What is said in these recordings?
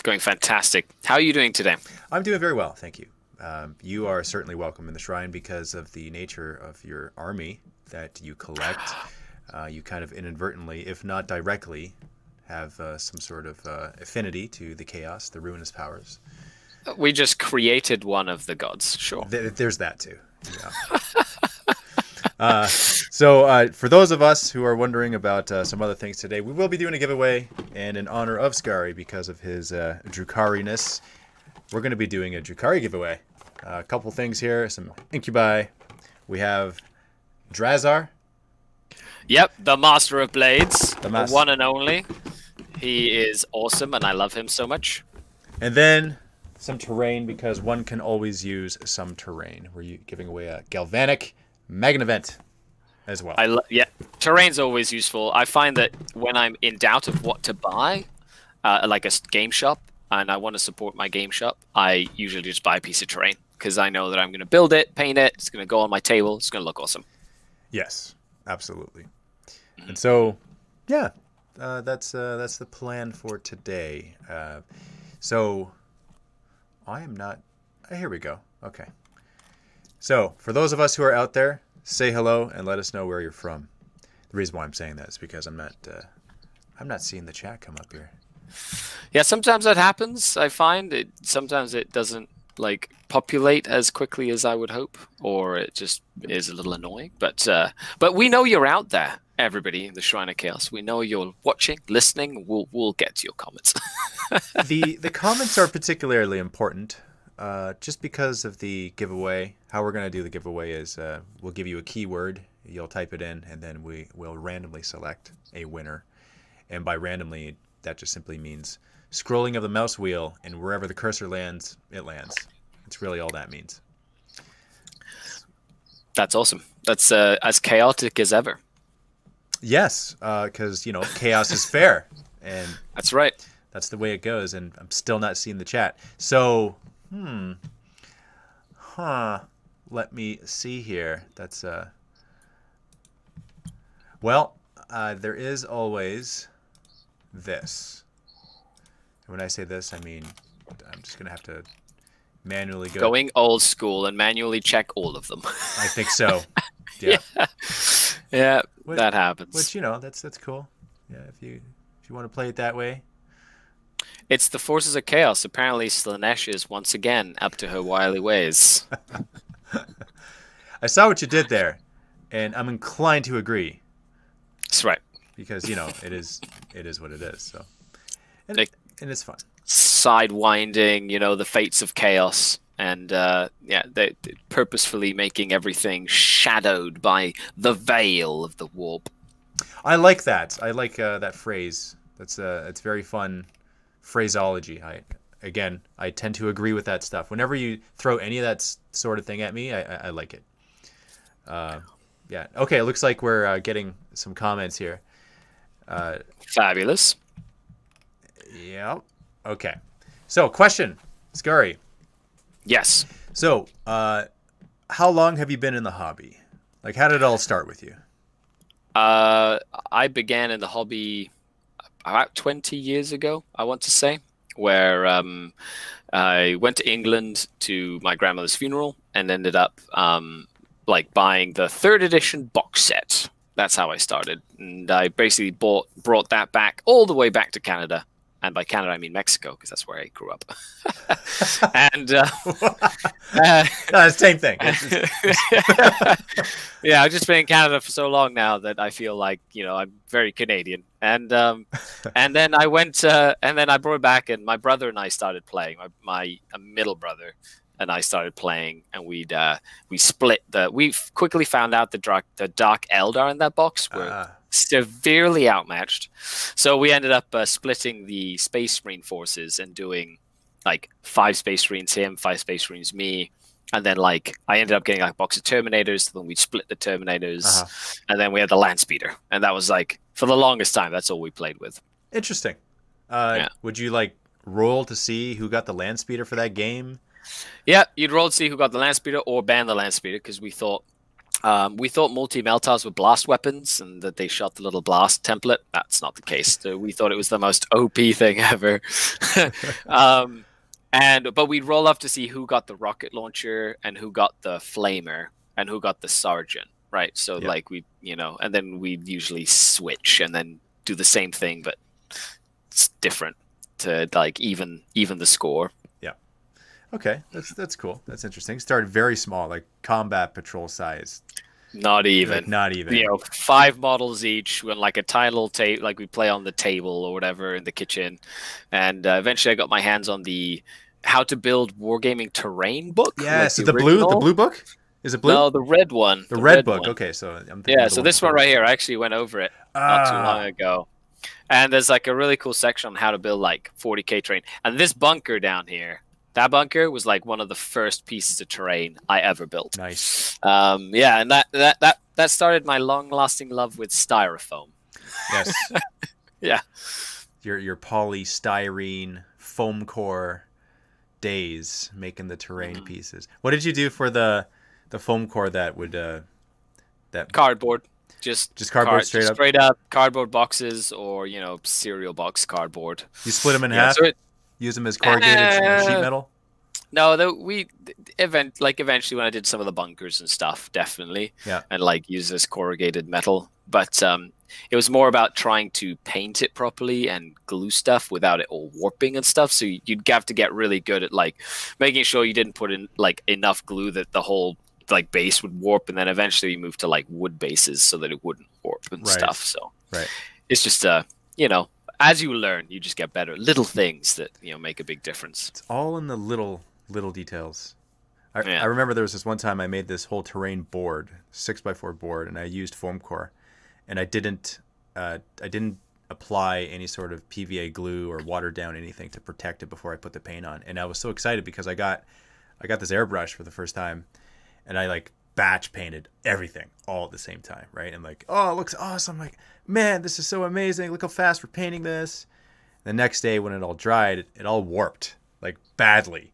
Going fantastic. How are you doing today? I'm doing very well, thank you. You are certainly welcome in the shrine because of the nature of your army that you collect. You kind of inadvertently, if not directly, have some sort of affinity to the chaos, the ruinous powers. We just created one of the gods, sure. There's that too. Yeah. So for those of us who are wondering about some other things today, we will be doing a giveaway, and in honor of Skari, because of his Drukhari-ness, we're going to be doing a Drukhari giveaway. A couple things here, some incubi. We have Drazar. Yep, the Master of Blades, The the one and only. He is awesome, and I love him so much. And then some terrain, because one can always use some terrain. We're giving away a Galvanic Magnavent as well. Yeah, terrain's always useful. I find that when I'm in doubt of what to buy, like a game shop, and I want to support my game shop, I usually just buy a piece of terrain because I know that I'm going to build it, paint it, it's going to go on my table, it's going to look awesome. Yes, absolutely. And so, yeah, that's the plan for today. So I am not. Here we go. Okay. So for those of us who are out there, say hello and let us know where you're from. The reason why I'm saying that is because I'm not seeing the chat come up here. Yeah, sometimes that happens. I find it. Sometimes it doesn't like populate as quickly as I would hope, or it just is a little annoying. But we know you're out there, everybody in the Shrine of Chaos. We know you're watching, listening. We'll get to your comments. The comments are particularly important, just because of the giveaway. How we're going to do the giveaway is we'll give you a keyword. You'll type it in, and then we will randomly select a winner. And by randomly, that just simply means scrolling of the mouse wheel, and wherever the cursor lands, it lands. It's really all that means. That's awesome. That's as chaotic as ever. Yes, because chaos is fair, and that's right. That's the way it goes. And I'm still not seeing the chat. So, let me see here. That's well, there is always this. When I say this, I mean I'm just gonna have to manually going old school and manually check all of them. I think so. Yeah. Yeah, that happens. Which that's cool. Yeah, if you want to play it that way. It's the forces of chaos. Apparently, Slanesh is once again up to her wily ways. I saw what you did there, and I'm inclined to agree. That's right. Because it is what it is. So, and it's fun. Sidewinding, the fates of chaos, and they're purposefully making everything shadowed by the veil of the warp. I like that. I like that phrase. It's very fun phraseology. I tend to agree with that stuff. Whenever you throw any of that sort of thing at me, I like it. Yeah. Okay. It looks like we're getting some comments here. Fabulous. Yeah. Okay. So, question, Skari. Yes. So, how long have you been in the hobby? Like, how did it all start with you? I began in the hobby about 20 years ago, I want to say, where I went to England to my grandmother's funeral and ended up buying the 3rd edition box set. That's how I started. And I basically brought that back all the way back to Canada. And by Canada, I mean Mexico, because that's where I grew up. And no, same thing. Yeah, I've just been in Canada for so long now that I feel like I'm very Canadian. And then I went, and then I brought it back, and my brother and I started playing. My middle brother and I started playing, and we split we quickly found out the Dark Eldar in that box were severely outmatched, so we ended up splitting the Space Marine forces and doing 5 Space Marines him, 5 Space Marines me, and then I ended up getting a box of Terminators. Then we split the Terminators, and then we had the Land Speeder, and that was for the longest time that's all we played with. Interesting. Would you roll to see who got the Land Speeder for that game? Yeah, you'd roll to see who got the Land Speeder or ban the Land Speeder, because we thought We thought multi-meltars were blast weapons and that they shot the little blast template. That's not the case. So we thought it was the most OP thing ever. um, but we'd roll up to see who got the rocket launcher and who got the flamer and who got the sergeant, right? So Yeah. like and then we'd usually switch and then do the same thing, but it's different to like even the score. Yeah. Okay, that's cool. That's interesting. Started very small, like combat patrol size. Not even. Like not even. 5 models each with like a tiny little table, like we play on the table or whatever in the kitchen. And eventually I got my hands on the How to Build Wargaming Terrain book. Yeah, like so the blue book? Is it blue? No, the red one. The red book. One. Okay, so I'm thinking yeah, so this one right here, I actually went over it not too long ago. And there's like a really cool section on how to build like 40K terrain. And this bunker down here, that bunker was like one of the first pieces of terrain I ever built. Nice. Yeah, and that started my long-lasting love with styrofoam. Yes. Yeah. Your polystyrene foam core days making the terrain pieces. What did you do for the foam core that would that cardboard? Just cardboard straight up cardboard boxes or cereal box cardboard. You split them in half. So use them as corrugated sheet metal. No, eventually when I did some of the bunkers and stuff, definitely. Yeah. And like use this corrugated metal, but it was more about trying to paint it properly and glue stuff without it all warping and stuff. So you'd have to get really good at like making sure you didn't put in like enough glue that the whole like base would warp, and then eventually you moved to like wood bases so that it wouldn't warp and stuff. So it's just as you learn, you just get better. Little things that make a big difference. It's all in the little details. I remember there was this one time I made this whole terrain board, 6x4 board, and I used foam core, and I didn't apply any sort of PVA glue or water down anything to protect it before I put the paint on. And I was so excited because I got this airbrush for the first time, and I like batch painted everything all at the same time, right? And like, oh, it looks awesome. I'm like, man, this is so amazing. Look how fast we're painting this. The next day when it all dried, it all warped like badly.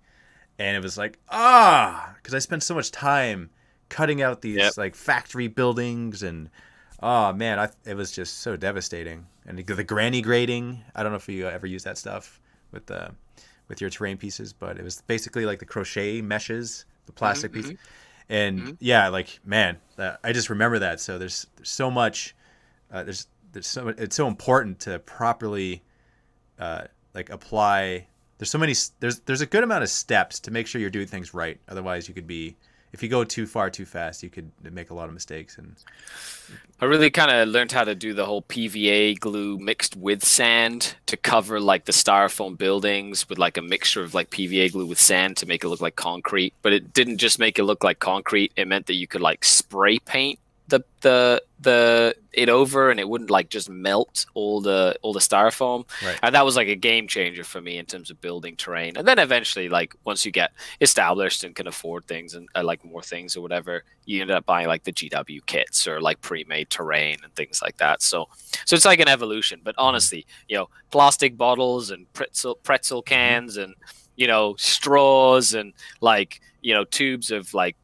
And it was like, because I spent so much time cutting out these like factory buildings, and it was just so devastating. And the granny grading, I don't know if you ever use that stuff with your terrain pieces, but it was basically like the crochet meshes, the plastic piece. And like, man, I just remember that. So there's so much, it's so important to properly like apply. There's a good amount of steps to make sure you're doing things right. Otherwise, if you go too far too fast, you could make a lot of mistakes. And I really kind of learned how to do the whole PVA glue mixed with sand to cover like the styrofoam buildings with like a mixture of like PVA glue with sand to make it look like concrete. But it didn't just make it look like concrete. It meant that you could like spray paint it over, and it wouldn't like just melt all the styrofoam. Right. And that was like a game changer for me in terms of building terrain. And then eventually, like once you get established and can afford things and like more things or whatever, you end up buying like the GW kits or like pre-made terrain and things like that. So it's like an evolution. But honestly, plastic bottles and pretzel cans and straws and like tubes of like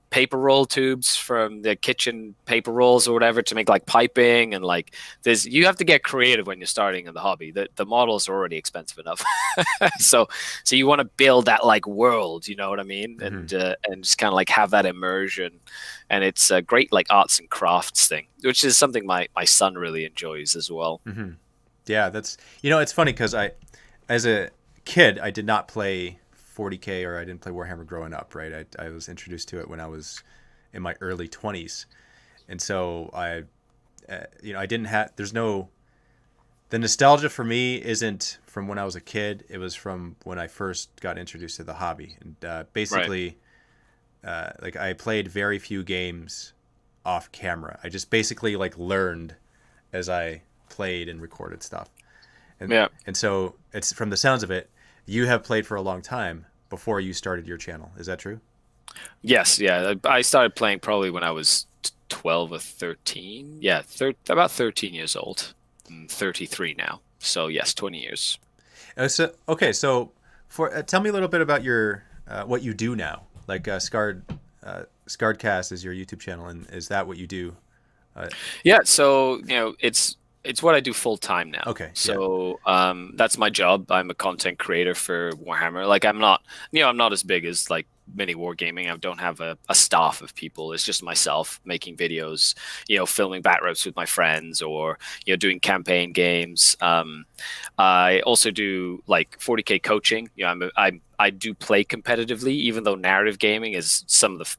paper roll tubes from the kitchen paper rolls or whatever to make like piping, and like you have to get creative when you're starting in the hobby. The models are already expensive enough. so you want to build that like world, you know what I mean? And just kind of like have that immersion, and it's a great like arts and crafts thing, which is something my son really enjoys as well. Yeah, that's it's funny because as a kid I did not play 40K, or I didn't play Warhammer growing up, right? I was introduced to it when I was in my early 20s. And so I didn't have, the nostalgia for me isn't from when I was a kid. It was from when I first got introduced to the hobby. And basically, like I played very few games off camera. I just basically like learned as I played and recorded stuff. And so it's, from the sounds of it, you have played for a long time before you started your channel. Is that true? Yes. Yeah. I started playing probably when I was 12 or 13. Yeah. About 13 years old. I'm 33 now. So yes, 20 years. So tell me a little bit about your what you do now. Like Skared Skaredcast is your YouTube channel, and is that what you do? Uh, Yeah, so it's what I do full time now. okay, yeah. So that's my job. I'm a content creator for Warhammer. Like I'm not as big as like mini wargaming. I don't have a staff of people. It's just myself making videos, filming bat ropes with my friends, or doing campaign games. I also do like 40K coaching. I do play competitively, even though narrative gaming is some of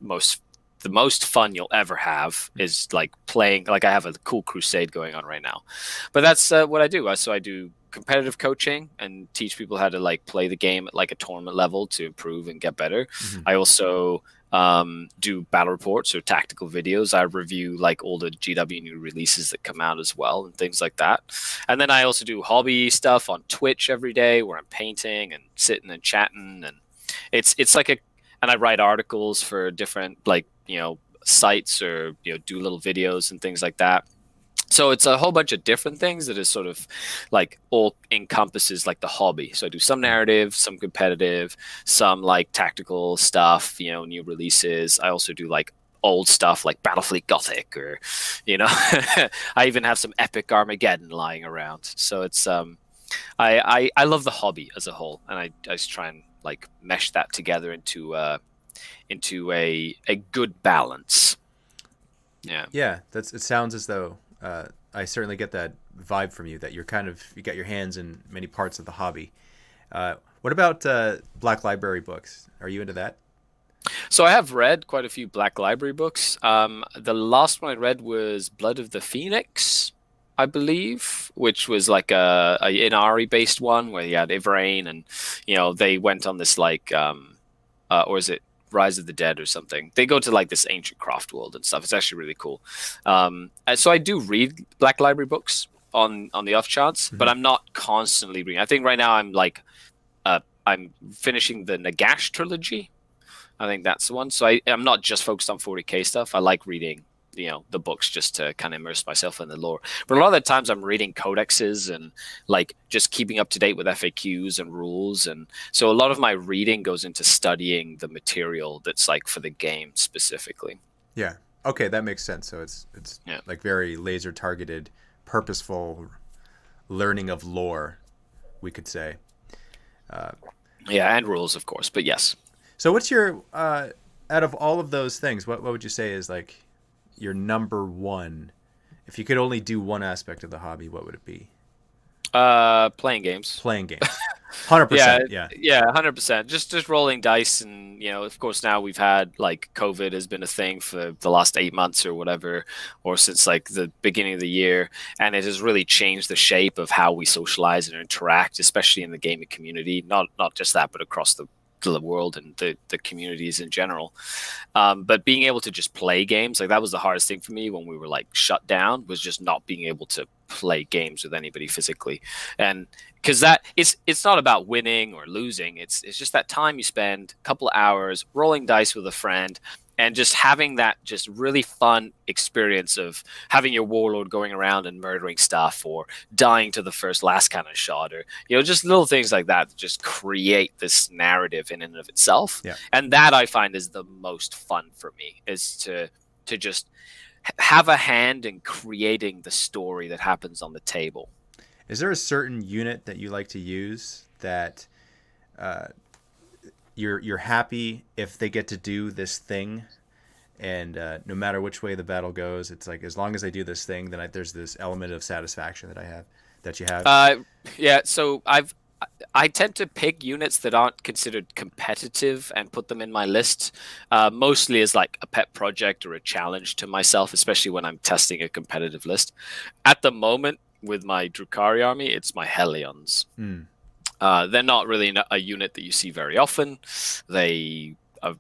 the most fun you'll ever have is like playing. Like I have a cool crusade going on right now, but that's what I do. So I do competitive coaching and teach people how to like play the game at like a tournament level to improve and get better. Hmm. I also do battle reports or tactical videos. I review like all the GW new releases that come out as well and things like that. And then I also do hobby stuff on Twitch every day where I'm painting and sitting and chatting, and it's like a and I write articles for different like sites, or do little videos and things like that. So it's a whole bunch of different things that is sort of like all encompasses like the hobby. So I do some narrative, some competitive, some like tactical stuff, new releases. I also do like old stuff like Battlefleet Gothic, or I even have some epic Armageddon lying around. So it's I love the hobby as a whole, and I just try and like mesh that together into a good balance. Yeah. Yeah, it sounds as though I certainly get that vibe from you, that you got your hands in many parts of the hobby. What about Black Library books? Are you into that? So I have read quite a few Black Library books. The last one I read was Blood of the Phoenix, I believe, which was like a Inari based one where you had Ivrain, and they went on this like or is it Rise of the Dead or something? They go to like this ancient craft world and stuff. It's actually really cool. And so I do read Black Library books on the off chance, but I'm not constantly reading. I think right now I'm finishing the Nagash trilogy. I think that's the one. So I'm not just focused on 40K stuff. I like reading the books just to kind of immerse myself in the lore. But a lot of the times I'm reading codexes and like just keeping up to date with FAQs and rules. And so a lot of my reading goes into studying the material that's like for the game specifically. Yeah. Okay, that makes sense. So it's Yeah. like very laser targeted, purposeful learning of lore, we could say. Yeah, and rules, of course. But yes. So what's your out of all of those things, what would you say is like your number one? If you could only do one aspect of the hobby, what would it be? Playing games. Playing games. 100%. Yeah. Yeah, 100%. Just rolling dice, and of course now we've had like COVID has been a thing for the last 8 months or whatever, or since like the beginning of the year, and it has really changed the shape of how we socialize and interact, especially in the gaming community. Not just that, but across the world and the communities in general. But being able to just play games, like that was the hardest thing for me when we were like shut down, was just not being able to play games with anybody physically. And because that it's not about winning or losing, it's just that time you spend a couple of hours rolling dice with a friend and just having that just really fun experience of having your warlord going around and murdering stuff, or dying to the first last cannon shot, or just little things like that just create this narrative in and of itself. Yeah. And that I find is the most fun for me, is to just have a hand in creating the story that happens on the table. Is there a certain unit that you like to use that you're happy if they get to do this thing, and no matter which way the battle goes, it's like as long as they do this thing, then there's this element of satisfaction that you have? Yeah, so I tend to pick units that aren't considered competitive and put them in my list, mostly as like a pet project or a challenge to myself, especially when I'm testing a competitive list. At the moment, with my Drukhari army, it's my Hellions. They're not really a unit that you see very often. They are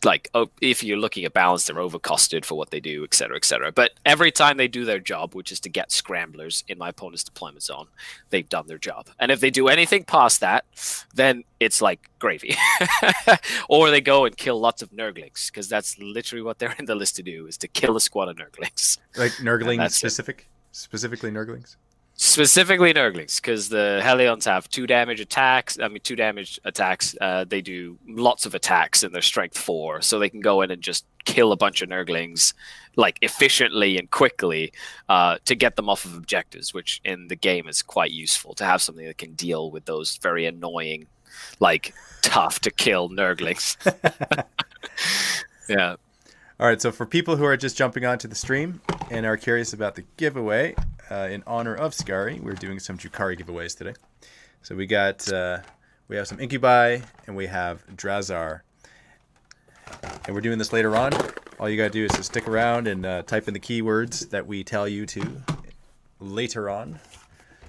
like, if you're looking at balance, they're overcosted for what they do, etc., etc. But every time they do their job, which is to get scramblers in my opponent's deployment zone, they've done their job. And if they do anything past that, then it's like gravy. Or they go and kill lots of Nurglings, because that's literally what they're in the list to do, is to kill a squad of Nurglings. Like Nurgling specifically Nurglings? Specifically Nurglings, because the Hellions have 2 damage attacks. I mean, 2 damage attacks. They do lots of attacks, and they're strength 4, so they can go in and just kill a bunch of Nurglings, like efficiently and quickly, to get them off of objectives. Which in the game is quite useful to have something that can deal with those very annoying, like tough to kill Nurglings. Yeah. All right, so for people who are just jumping onto the stream and are curious about the giveaway, in honor of Skari, we're doing some Drukhari giveaways today. So we have some Incubi and we have Drazar, and we're doing this later on. All you gotta do is just stick around and type in the keywords that we tell you to later on,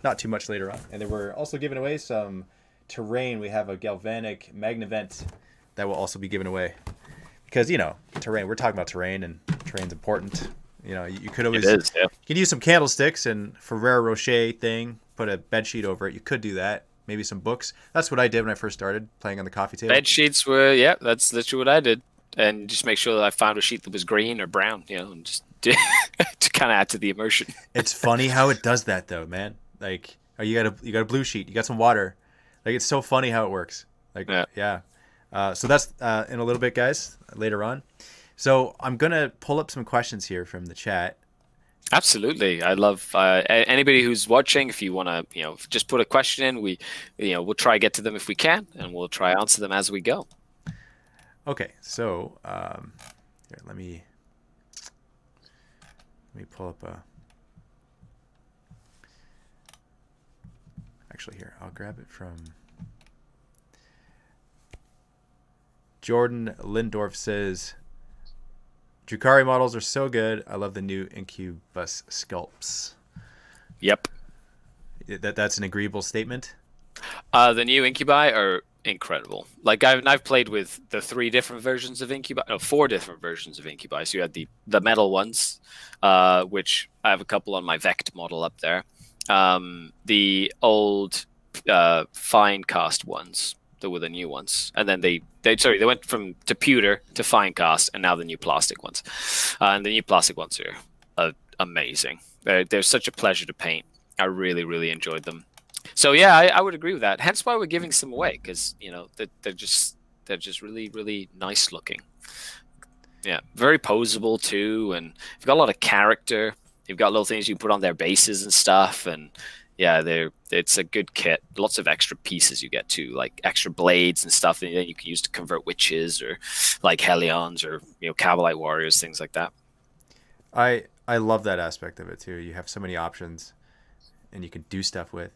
not too much later on. And then we're also giving away some terrain. We have a galvanic magnevent that will also be given away. Because, terrain, we're talking about terrain, and terrain's important. You could always... It is, yeah. You can use some candlesticks and Ferrero Rocher thing, put a bed sheet over it. You could do that. Maybe some books. That's what I did when I first started playing on the coffee table. Bed sheets were, that's literally what I did. And just make sure that I found a sheet that was green or brown, and just to kind of add to the immersion. It's funny how it does that, though, man. Like, you got a blue sheet, you got some water. Like, it's so funny how it works. Like, yeah. So that's in a little bit, guys, later on. So I'm going to pull up some questions here from the chat. Absolutely. I love anybody who's watching. If you want to, just put a question in, we'll try to get to them if we can, and we'll try to answer them as we go. Okay. So here, let me pull up actually here, I'll grab it from Jordan Lindorf says, Drukhari models are so good. I love the new Incubus sculpts. Yep. That's an agreeable statement? The new Incubi are incredible. Like, I've played with the 3 different versions of Incubi, 4 different versions of Incubi. So you had the metal ones, which I have a couple on my Vect model up there. The old fine cast ones. That were the new ones, and then they went to pewter to fine cast, and now the new plastic ones, and the new plastic ones are amazing. They're such a pleasure to paint. I really, really enjoyed them. So yeah, I would agree with that. Hence why we're giving some away, because they're just really, really nice looking. Yeah, very posable too, and you've got a lot of character. You've got little things you put on their bases and stuff, and yeah, it's a good kit. Lots of extra pieces you get too, like extra blades and stuff that you can use to convert witches or like Hellions or Cavalite warriors, things like that. I love that aspect of it too. You have so many options, and you can do stuff with.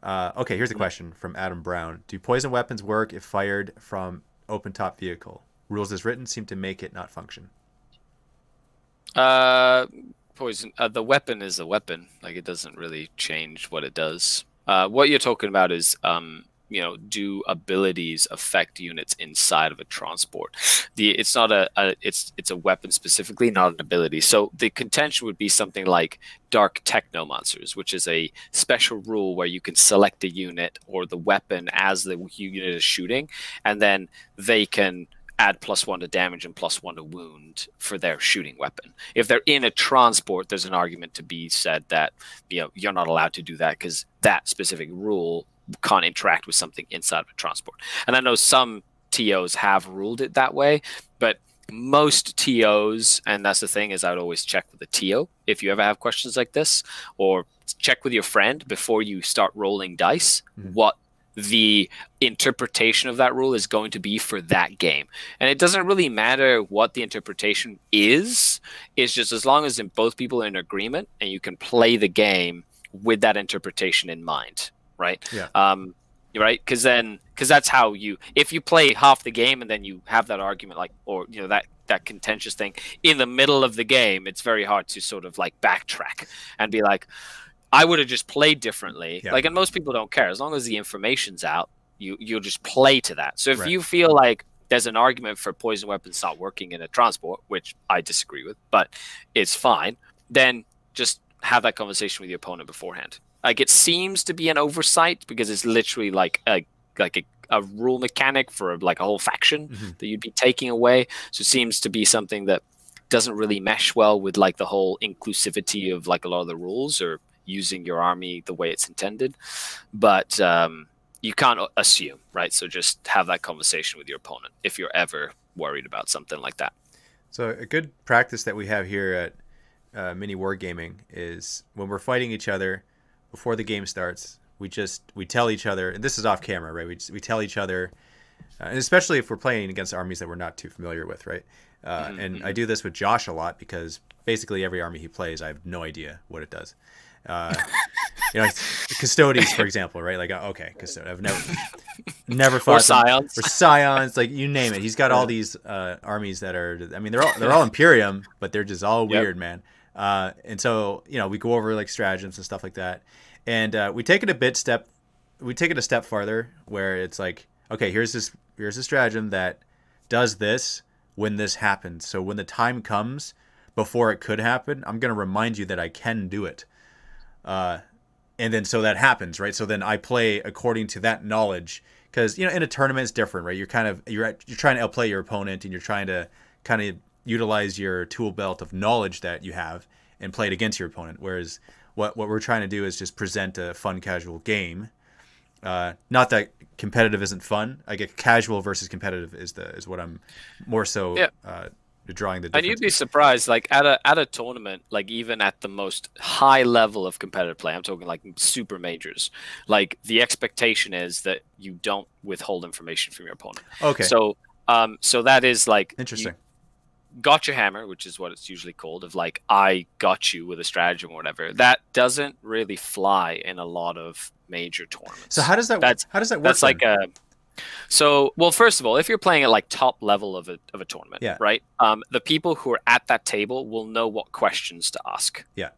Okay, here's a question from Adam Brown. Do poison weapons work if fired from open top vehicle? Rules as written seem to make it not function. Poison. The weapon is a weapon. Like, it doesn't really change what it does. What you're talking about is, do abilities affect units inside of a transport? It's not it's a weapon specifically, not an ability. So the contention would be something like Dark Technomancers, which is a special rule where you can select a unit or the weapon as the unit is shooting, and then they can add +1 to damage and +1 to wound for their shooting weapon. If they're in a transport, there's an argument to be said that you're not allowed to do that because that specific rule can't interact with something inside of a transport. And I know some TOs have ruled it that way, but most TOs, and that's the thing, is I'd always check with the TO if you ever have questions like this, or check with your friend before you start rolling dice what the interpretation of that rule is going to be for that game. And it doesn't really matter what the interpretation is. It's just as long as both people are in agreement and you can play the game with that interpretation in mind, right? Yeah. Right? Because that's how if you play half the game and then you have that argument, that contentious thing in the middle of the game, it's very hard to sort of like backtrack and be like, I would have just played differently. Yeah. And most people don't care. As long as the information's out, you'll just play to that. So if you feel like there's an argument for poison weapons not working in a transport, which I disagree with, but it's fine, then just have that conversation with your opponent beforehand. Like, it seems to be an oversight because it's literally like a rule mechanic for like a whole faction that you'd be taking away. So it seems to be something that doesn't really mesh well with like the whole inclusivity of like a lot of the rules, or using your army the way it's intended, but you can't assume, right? So just have that conversation with your opponent if you're ever worried about something like that. So a good practice that we have here at Mini Wargaming is when we're fighting each other before the game starts, we tell each other, and this is off camera, right? We tell each other, and especially if we're playing against armies that we're not too familiar with, right? And I do this with Josh a lot because basically every army he plays, I have no idea what it does. Custodians, for example, right? Like, okay, I've never fought or Scions. Or Scions, like you name it. He's got all these armies that are, I mean, they're all Imperium, but they're just all weird, man. And so, we go over like stratagems and stuff like that. And we take it a step farther where it's like, okay, here's a stratagem that does this when this happens. So when the time comes before it could happen, I'm going to remind you that I can do it. And then so that happens, right? So then I play according to that knowledge, because in a tournament it's different, right? You're trying to outplay your opponent, and you're trying to kind of utilize your tool belt of knowledge that you have and play it against your opponent. Whereas what we're trying to do is just present a fun, casual game. Not that competitive isn't fun. I get casual versus competitive is what I'm more so drawing the difference. And you'd be surprised, like at a tournament, like even at the most high level of competitive play, I'm talking like super majors, like the expectation is that you don't withhold information from your opponent. Okay. So that is like interesting. Got your hammer, which is what it's usually called, of like, I got you with a stratagem or whatever. That doesn't really fly in a lot of major tournaments. So how does that work? That's then? Well, first of all, if you're playing at like top level of a tournament, right? The people who are at that table will know what questions to ask. Yeah.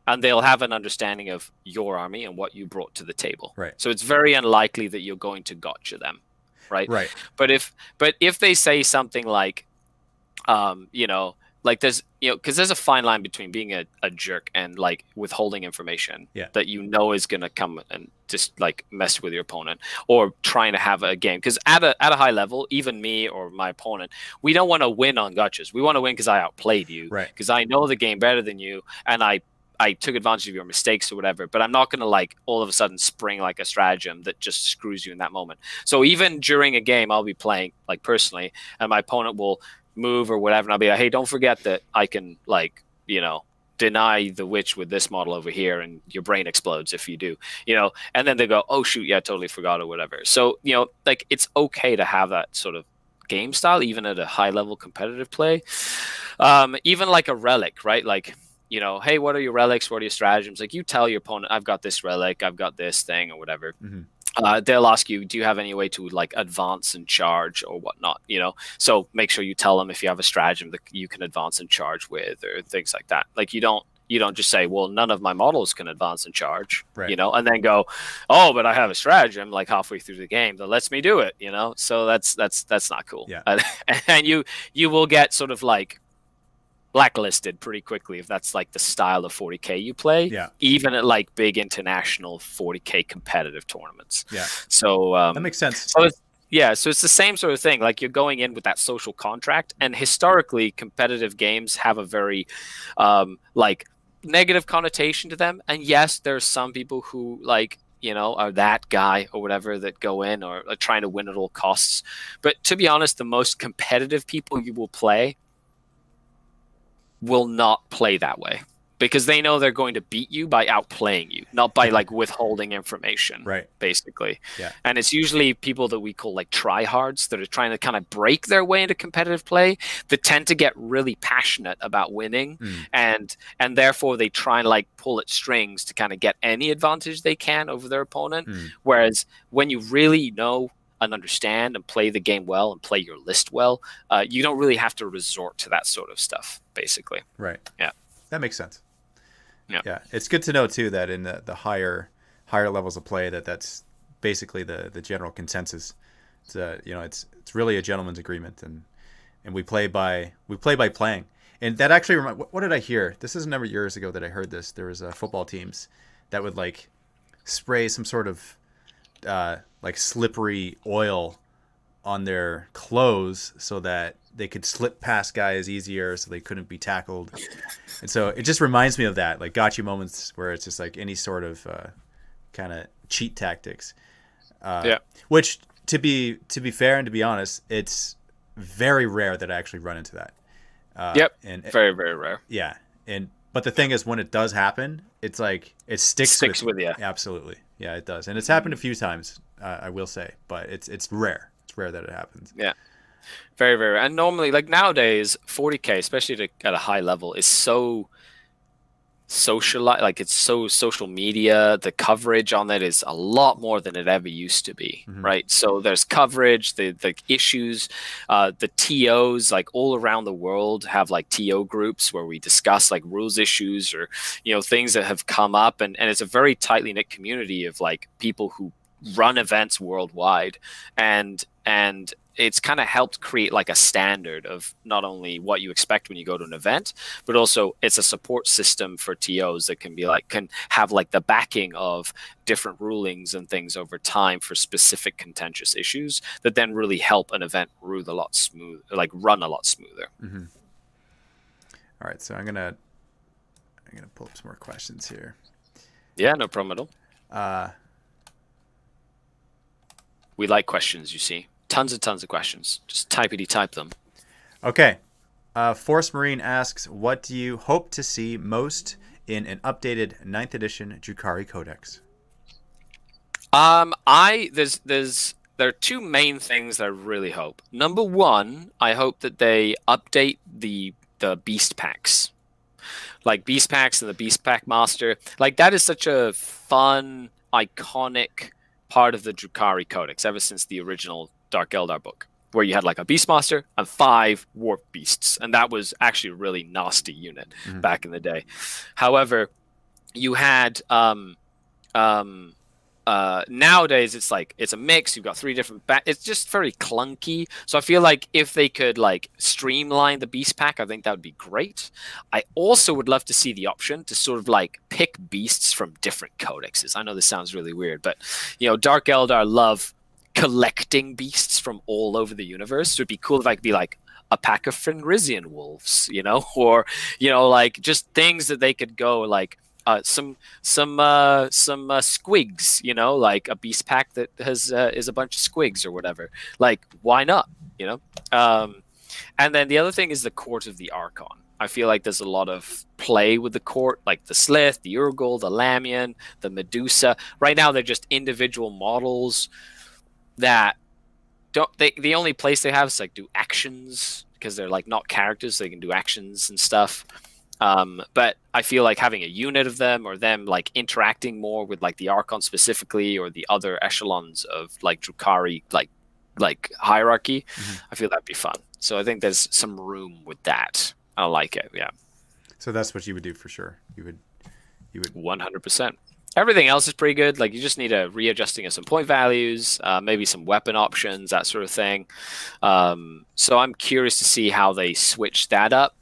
And they'll have an understanding of your army and what you brought to the table. Right. So it's very unlikely that you're going to gotcha them. Right. Right. But if they say something like, like there's, because there's a fine line between being a jerk and like withholding information that is going to come and just like mess with your opponent, or trying to have a game. Because at a high level, even me or my opponent, we don't want to win on gotchas. We want to win because I outplayed you, right? Because I know the game better than you, and I took advantage of your mistakes or whatever, but I'm not going to like all of a sudden spring like a stratagem that just screws you in that moment. So even during a game, I'll be playing like personally, and my opponent will move or whatever, and I'll be like, hey, don't forget that I can like, deny the witch with this model over here, and your brain explodes if you do, and then they go, oh shoot, yeah, I totally forgot or whatever. So, like it's okay to have that sort of game style, even at a high level competitive play. Even like a relic, right? Like, hey, what are your relics? What are your stratagems? Like you tell your opponent, I've got this relic, I've got this thing or whatever. Mm-hmm. They'll ask you, do you have any way to like advance and charge or whatnot? So make sure you tell them if you have a stratagem that you can advance and charge with, or things like that. Like you don't just say, well, none of my models can advance and charge, right. And then go, oh, but I have a stratagem like halfway through the game that lets me do it, So that's not cool. Yeah. And you will get sort of like blacklisted pretty quickly if that's like the style of 40k you play, even at like big international 40k competitive tournaments. So that makes sense. So it's the same sort of thing. Like you're going in with that social contract, and historically competitive games have a very like negative connotation to them. And yes, there's some people who like are that guy or whatever that go in or are trying to win at all costs. But to be honest, the most competitive people you will play will not play that way, because they know they're going to beat you by outplaying you, not by like withholding information, right? Basically. Yeah. And it's usually people that we call like tryhards that are trying to kind of break their way into competitive play, that tend to get really passionate about winning, and therefore they try and like pull at strings to kind of get any advantage they can over their opponent. Whereas when you really know and understand and play the game well and play your list well, you don't really have to resort to that sort of stuff, basically. Right. Yeah. That makes sense. Yeah. It's good to know too that in the higher levels of play that's basically the general consensus. It's it's really a gentleman's agreement, and we play by playing. And that actually what did I hear? This is a number of years ago that I heard this. There was football teams that would like spray some sort of like slippery oil on their clothes so that they could slip past guys easier, so they couldn't be tackled. And so it just reminds me of that, like gotcha moments where it's just like any sort of kind of cheat tactics. Yeah. Which to be fair and to be honest, it's very rare that I actually run into that. Yep. And Very, very rare. yeah. But the thing is, when it does happen, it's like it sticks with you. Absolutely. Yeah, it does. And it's happened a few times, I will say, but it's rare. It's rare that it happens. Yeah. Very, very rare. And normally, like nowadays, 40K, especially at a high level, is so social, like it's so social media. The coverage on that is a lot more than it ever used to be, right? So there's coverage, the issues, the TOs, like all around the world have like TO groups where we discuss like rules issues or things that have come up, and it's a very tightly knit community of like people who run events worldwide, and it's kind of helped create like a standard of not only what you expect when you go to an event, but also it's a support system for TOs that can have like the backing of different rulings and things over time for specific contentious issues that then really help an event run a lot smoother. Mm-hmm. All right, so I'm gonna pull up some more questions here. Yeah, no problem at all. We like questions, you see. Tons and tons of questions. Just type them. Okay. Force Marine asks, what do you hope to see most in an updated 9th edition Drukhari Codex? There are two main things that I really hope. Number one, I hope that they update the beast packs. Like beast packs and the beast pack master. Like that is such a fun, iconic part of the Drukhari Codex ever since the original Dark Eldar book, where you had like a Beastmaster and 5 warp beasts, and that was actually a really nasty unit back in the day. However, you had nowadays it's a mix. You've got 3 different it's just very clunky. So I feel like if they could like streamline the beast pack, I think that would be great. I also would love to see the option to sort of like pick beasts from different codexes. I know this sounds really weird, but Dark Eldar love collecting beasts from all over the universe. So it'd be cool if I could be like a pack of Fenrisian wolves, or like just things that they could go like some squigs, like a beast pack that has is a bunch of squigs or whatever. Like, why not? And then the other thing is the Court of the Archon. I feel like there's a lot of play with the court, like the Slith, the Urgul, the Lamian, the Medusa. Right now, they're just individual models that the only place they have is like do actions, because they're like not characters, so they can do actions and stuff. But I feel like having a unit of them, or them like interacting more with like the Archon specifically, or the other echelons of like Drukhari like hierarchy, I feel that'd be fun. So I think there's some room with that. I like it. Yeah. So that's what you would do for sure. You would 100%. Everything else is pretty good. Like you just need a readjusting of some point values, maybe some weapon options, that sort of thing. So I'm curious to see how they switch that up.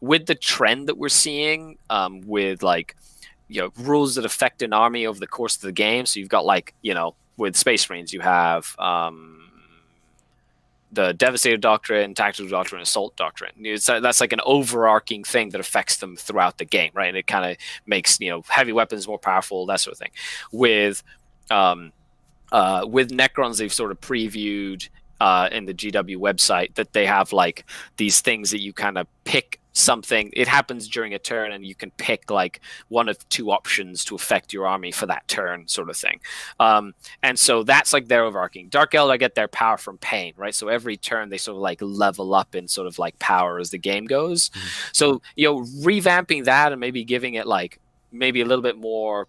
With the trend that we're seeing, with like rules that affect an army over the course of the game. So you've got like with Space Marines, you have the Devastator Doctrine, Tactical Doctrine, Assault Doctrine. That's like an overarching thing that affects them throughout the game, right? And it kind of makes heavy weapons more powerful, that sort of thing. With Necrons, they've sort of previewed in the GW website that they have like these things that you kind of pick something. It happens during a turn, and you can pick like one of 2 options to affect your army for that turn, sort of thing. And so that's like their overarching. Dark Eldar get their power from pain, right? So every turn they sort of like level up in sort of like power as the game goes. So revamping that and maybe giving it like maybe a little bit more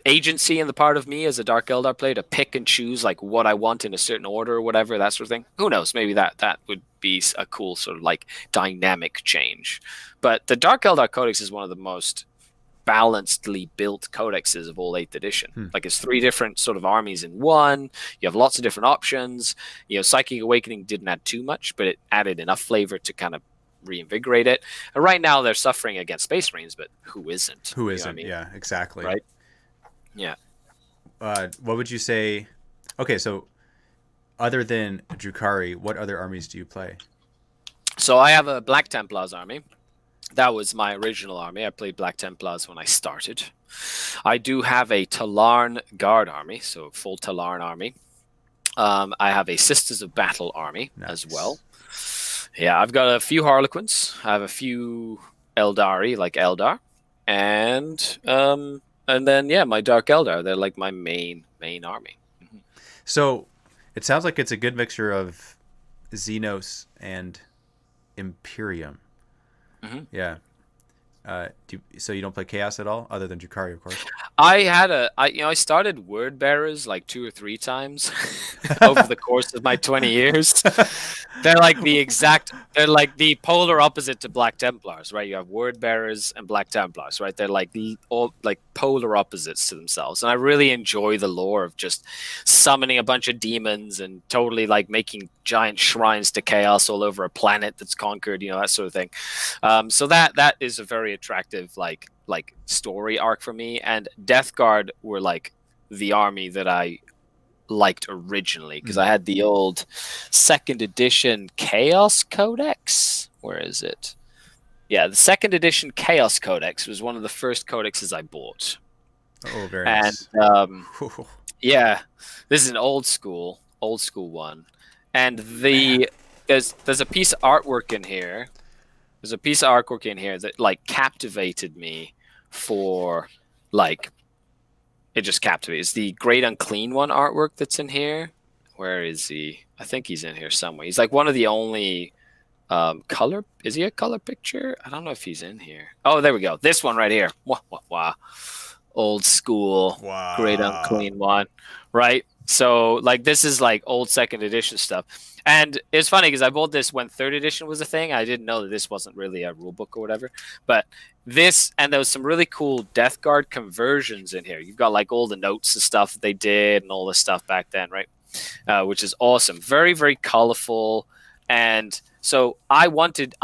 agency in the part of me as a Dark Eldar player to pick and choose like what I want in a certain order or whatever, that sort of thing. Who knows? Maybe that would be a cool sort of like dynamic change. But the Dark Eldar Codex is one of the most balancedly built codexes of all 8th edition. Like it's 3 different sort of armies in one. You have lots of different options. Psychic Awakening didn't add too much, but it added enough flavor to kind of reinvigorate it. And right now they're suffering against Space Marines, but who isn't? Who isn't? Yeah, exactly. Right. Yeah. What would you say? Okay, so other than Drukhari, what other armies do you play? So I have a Black Templars army. That was my original army. I played Black Templars when I started. I do have a Talarn Guard army, so full Talarn army. I have a Sisters of Battle army as well. Yeah, I've got a few Harlequins. I have a few Eldari, like Eldar, and then yeah, my Dark Eldar. They're like my main army. So it sounds like it's a good mixture of Xenos and Imperium. Yeah. So you don't play Chaos at all, other than Drukhari, of course. I started Word Bearers like 2 or 3 times over the course of my 20 years. They're like the polar opposite to Black Templars, right? You have Word Bearers and Black Templars, right? They're like all like polar opposites to themselves. And I really enjoy the lore of just summoning a bunch of demons and totally like making giant shrines to chaos all over a planet that's conquered, that sort of thing. So that is a very attractive like story arc for me. And Death Guard were like the army that I liked originally, because I had the old 2nd edition Chaos Codex. Where is it? Yeah, the 2nd edition Chaos Codex was one of the first codexes I bought. Oh, very nice. And yeah, this is an old school one. And there's a piece of artwork in here. There's a piece of artwork in here that like captivated me for like, it just captivated. It's the Great Unclean One artwork that's in here. Where is he? I think he's in here somewhere. He's like one of the only color. Is he a color picture? I don't know if he's in here. Oh, there we go. This one right here. Wow. Old school. Wow. Great Unclean One. Right? So like this is like old 2nd edition stuff. And it's funny because I bought this when 3rd edition was a thing. I didn't know that this wasn't really a rule book or whatever. But this, and there was some really cool Death Guard conversions in here. You've got like all the notes and stuff that they did and all this stuff back then, right? Which is awesome. Very, very colorful. And so I wanted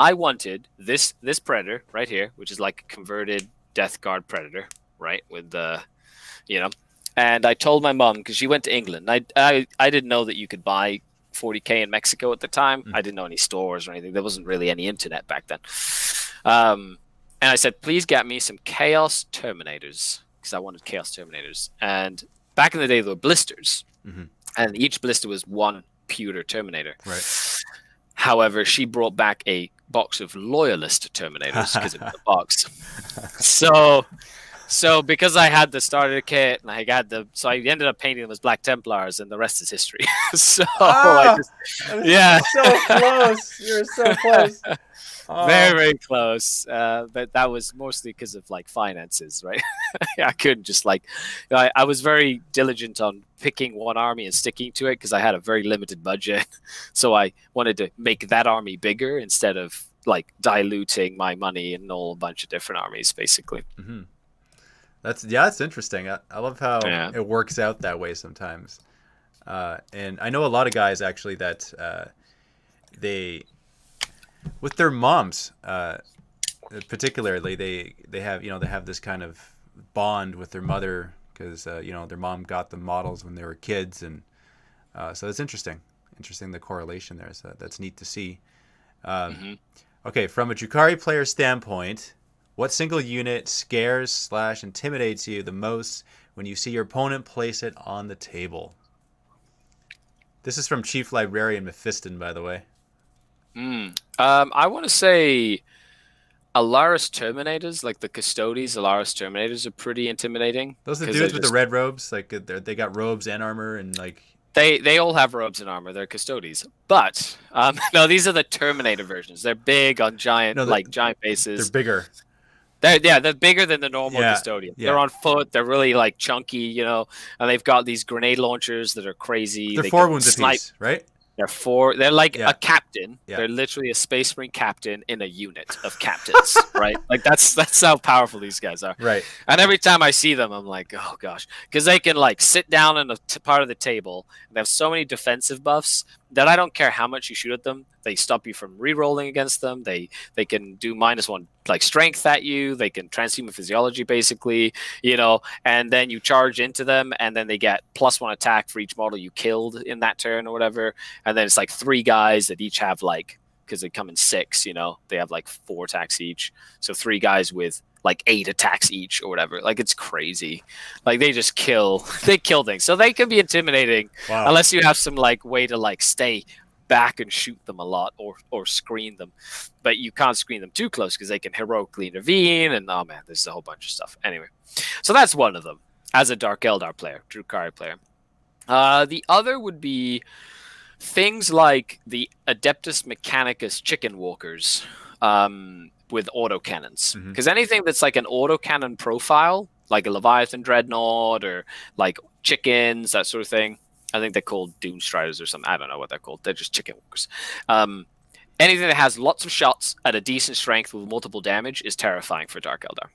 this Predator right here, which is like a converted Death Guard Predator, right? With the, And I told my mom, because she went to England. I didn't know that you could buy 40K in Mexico at the time. I didn't know any stores or anything. There wasn't really any internet back then. And I said, please get me some Chaos Terminators, because I wanted Chaos Terminators. And back in the day, there were blisters. And each blister was one pewter Terminator. Right. However, she brought back a box of Loyalist Terminators because it was a box. So because I had the starter kit and I ended up painting them as Black Templars, and the rest is history. So yeah, so close. You're so close. Very, very close. But that was mostly because of like finances, right? I couldn't just I was very diligent on picking one army and sticking to it because I had a very limited budget. So I wanted to make that army bigger instead of like diluting my money in a bunch of different armies, basically. That's interesting. I love how it works out that way sometimes. And I know a lot of guys actually that they, with their moms, particularly, they have this kind of bond with their mother because their mom got them models when they were kids, and so it's interesting the correlation there. So that's neat to see. Okay, from a Drukhari player standpoint, what single unit scares / intimidates you the most when you see your opponent place it on the table? This is from Chief Librarian Mephiston, by the way. I want to say Alaris Terminators, like the Custodes. Alaris Terminators are pretty intimidating. Those are the dudes with the red robes. Like they got robes and armor, and like they all have robes and armor. They're Custodes, but no, these are the Terminator versions. They're big on giant bases. They're bigger. They're bigger than the normal Custodian. Yeah. They're on foot. They're really like chunky, and they've got these grenade launchers that are crazy. They're 4 wounds apiece, right? They're like a captain. Yeah. They're literally a Space Marine captain in a unit of captains, right? Like that's how powerful these guys are. Right. And every time I see them, I'm like, oh gosh, because they can like sit down in a part of the table and they have so many defensive buffs, I don't care how much you shoot at them. They stop you from re-rolling against them. They can do -1 like strength at you. They can transhuman physiology basically, and then you charge into them, and then they get +1 attack for each model you killed in that turn or whatever. And then it's like 3 guys that each have like, because they come in 6, they have like 4 attacks each. So 3 guys with like 8 attacks each or whatever. Like, it's crazy. Like, they just kill things. So they can be intimidating. Wow. Unless you have some like way to like stay back and shoot them a lot or screen them. But you can't screen them too close because they can heroically intervene, and oh man, there's a whole bunch of stuff. Anyway, so that's one of them as a Dark Eldar player, Drukhari player. The other would be things like the Adeptus Mechanicus chicken walkers with autocannons. Because anything that's like an autocannon profile, like a Leviathan Dreadnought or like chickens, that sort of thing. I think they're called Doomstriders or something. I don't know what they're called. They're just chicken walkers. Anything that has lots of shots at a decent strength with multiple damage is terrifying for Dark Eldar.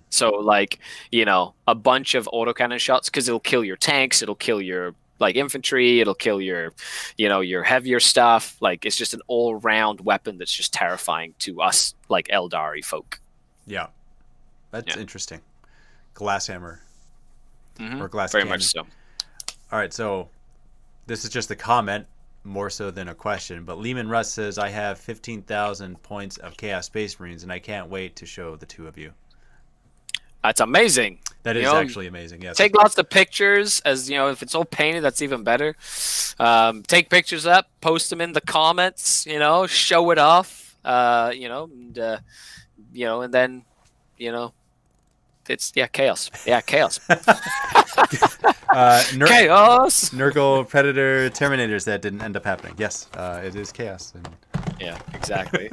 So like, a bunch of autocannon shots, because it'll kill your tanks, it'll kill your like infantry, it'll kill your your heavier stuff. Like, it's just an all-round weapon that's just terrifying to us like Eldari folk. Yeah, that's interesting. Glass hammer or glass very cannon. much so. All right, so this is just a comment more so than a question, but Lehman Russ says, I have 15,000 points of Chaos Space Marines, and I can't wait to show the 2 of you. That's amazing. That is actually amazing, yes. Take lots of pictures, as if it's all painted, that's even better. Take pictures up, post them in the comments, show it off, and then, it's chaos. Yeah, chaos. Chaos. Nurgle Predator Terminators that didn't end up happening. Yes, it is chaos. Yeah, exactly.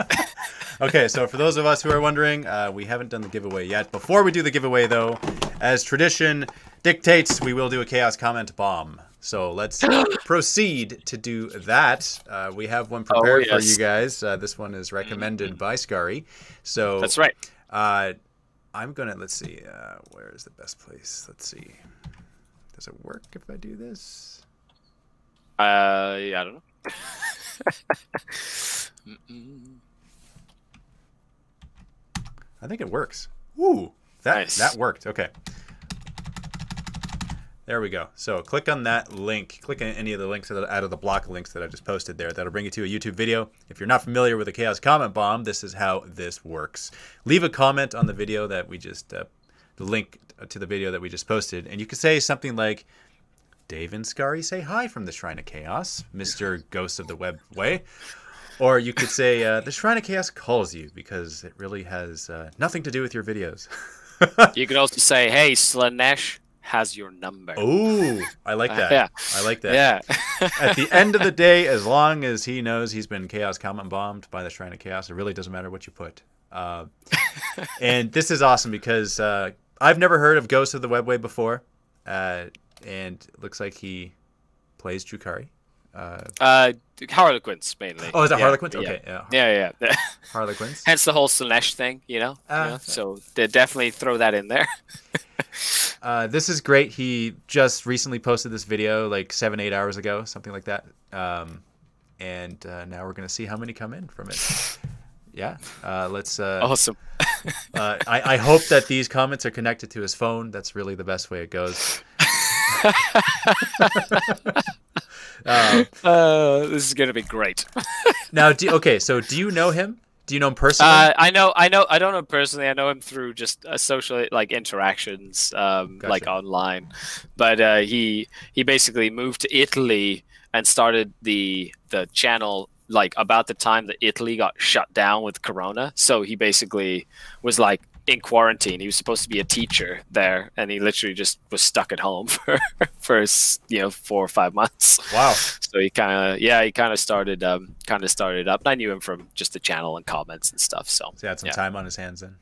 Okay, so for those of us who are wondering, we haven't done the giveaway yet. Before we do the giveaway, though, as tradition dictates, we will do a chaos comment bomb. So let's proceed to do that. We have one prepared for you guys. This one is recommended by Skari. So that's right. I'm gonna, let's see, where is the best place? Let's see. Does it work if I do this? I don't know. I think it works. Ooh, that worked. Okay. There we go. So click on that link. Click on any of the links out of the block links that I just posted there. That'll bring you to a YouTube video. If you're not familiar with the Chaos Comment Bomb, this is how this works. Leave a comment on the video that we just, the link to the video that we just posted, and you could say something like, Dave and Skari say hi from the Shrine of Chaos, Mr. Ghost of the Web Way. Or you could say, the Shrine of Chaos calls you, because it really has nothing to do with your videos. You could also say, hey, Slanesh has your number. Oh, I like that. Yeah. I like that. Yeah. At the end of the day, as long as he knows he's been Chaos Comment Bombed by the Shrine of Chaos, it really doesn't matter what you put. And this is awesome because I've never heard of Ghost of the Webway before. And it looks like he plays Drukhari. Harlequins mainly. Oh, is that Harlequins? Okay, yeah. Harlequins. Hence the whole Slanesh thing, So they definitely throw that in there. This is great. He just recently posted this video like 7-8 hours ago, something like that. And now we're gonna see how many come in from it. Yeah, let's. Awesome. I hope that these comments are connected to his phone. That's really the best way it goes. This is gonna be great. Now, so do you know him? Do you know him personally? I don't know him personally. I know him through just social like interactions, Gotcha. like online. But he basically moved to Italy and started the channel like about the time that Italy got shut down with Corona. So he basically was like in quarantine. He was supposed to be a teacher there, and he literally just was stuck at home for 4 or 5 months. Wow. So he kind of started up. And I knew him from just the channel and comments and stuff. So he had some time on his hands then.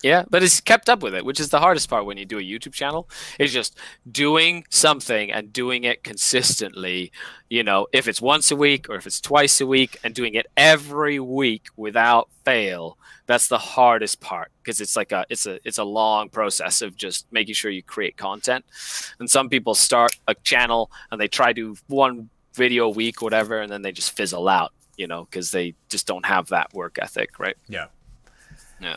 Yeah, but he's kept up with it, which is the hardest part when you do a YouTube channel. Is just doing something and doing it consistently. If it's once a week or if it's twice a week, and doing it every week without fail. That's the hardest part, because it's like it's a long process of just making sure you create content. And some people start a channel and they try to do one video a week, whatever, and then they just fizzle out, because they just don't have that work ethic, right? Yeah. Yeah.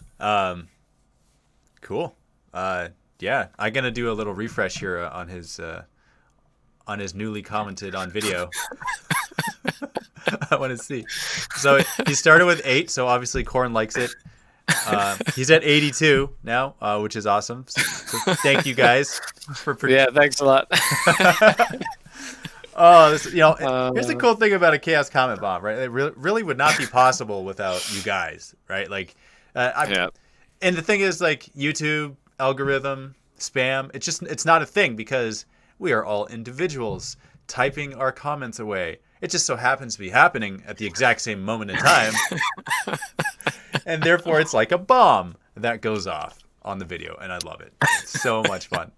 Cool. Yeah, I'm gonna do a little refresh here on his newly commented on video. I want to see. So he started with 8, so obviously Corn likes it. He's at 82 now, which is awesome. So thank you guys for. Yeah, thanks a lot. Oh, here's the cool thing about a Chaos Comment Bomb, right? It really would not be possible without you guys, right? Like, Yeah. And the thing is, like, YouTube algorithm spam, it's not a thing because we are all individuals typing our comments away. It just so happens to be happening at the exact same moment in time. And therefore, it's like a bomb that goes off on the video, and I love it. It's so much fun.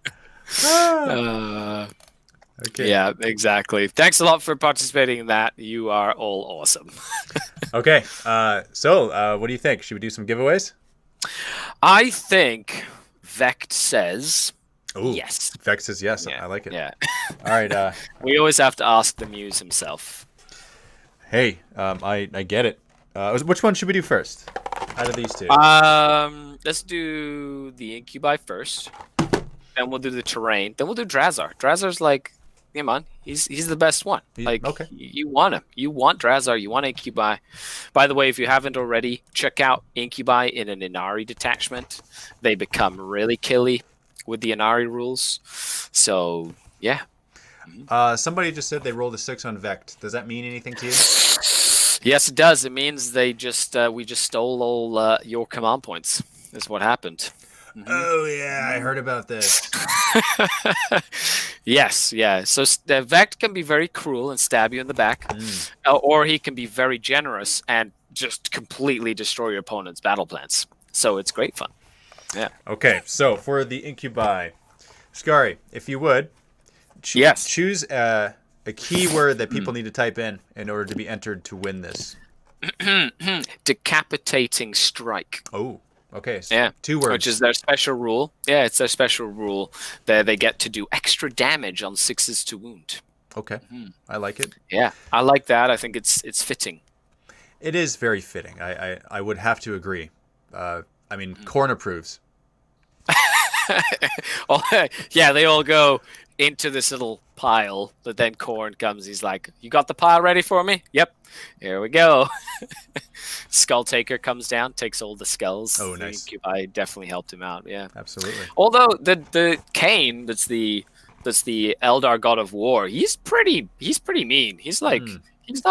Okay. Yeah, exactly. Thanks a lot for participating in that. You are all awesome. Okay. So what do you think? Should we do some giveaways? I think Vect says Ooh, yes. Vex says yes. Yeah. I like it. Yeah. All right. We always have to ask the muse himself. Hey, I get it. Which one should we do first out of these two? Let's do the Incubi first. Then we'll do the terrain. Then we'll do Drazar. Drazar's like, come on, he's the best one. Okay. You want him. You want Drazar. You want Incubi. By the way, if you haven't already, check out Incubi in an Inari detachment. They become really killy with the Inari rules. So yeah. Somebody just said they rolled a 6 on Vect. Does that mean anything to you? Yes, it does. It means we just stole all your command points. Is what happened. Mm-hmm. Oh yeah, I heard about this. Yes, yeah. So Vect can be very cruel and stab you in the back, or he can be very generous and just completely destroy your opponent's battle plans. So it's great fun. Yeah. Okay, so for the Incubi, Skari, if you would, choose a keyword that people need to type in order to be entered to win this. Decapitating strike. Oh. Okay, so yeah, 2 words. Which is their special rule. Yeah, it's their special rule that they get to do extra damage on 6s to wound. Okay, I like it. Yeah, I like that. I think it's fitting. It is very fitting. I would have to agree. Corn approves. Yeah, they all go into this little pile, but then Corn comes. He's like, "You got the pile ready for me?" Yep. Here we go. Skull Taker comes down, takes all the skulls. Oh, nice. I definitely helped him out. Yeah, absolutely. Although the Cain, that's the Eldar god of war. He's pretty mean. He's like he's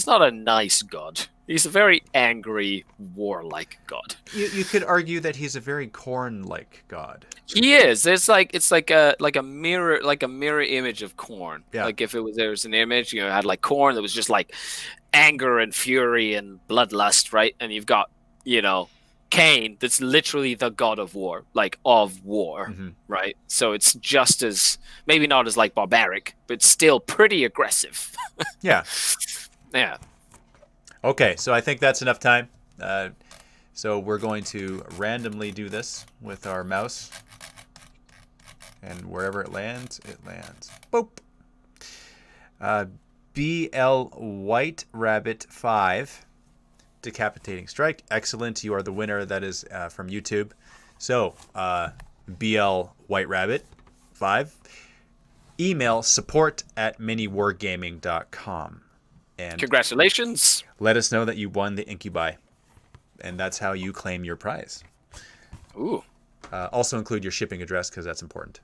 not a nice god. He's a very angry, warlike god. You could argue that he's a very Corn-like god. He is. It's like a mirror image of Corn. Yeah. Like if there was an image, it had like Corn that was just like anger and fury and bloodlust, right? And you've got, Cain that's literally the god of war, like of war, right? So it's just as, maybe not as like barbaric, but still pretty aggressive. Yeah. Yeah. Okay, so I think that's enough time. So we're going to randomly do this with our mouse. And wherever it lands, it lands. Boop. BL White Rabbit 5. Decapitating Strike. Excellent. You are the winner. That is from YouTube. So, BL White Rabbit 5. Email support@miniwargaming.com. And congratulations. Let us know that you won the Incubi. And that's how you claim your prize. Ooh. Also include your shipping address because that's important.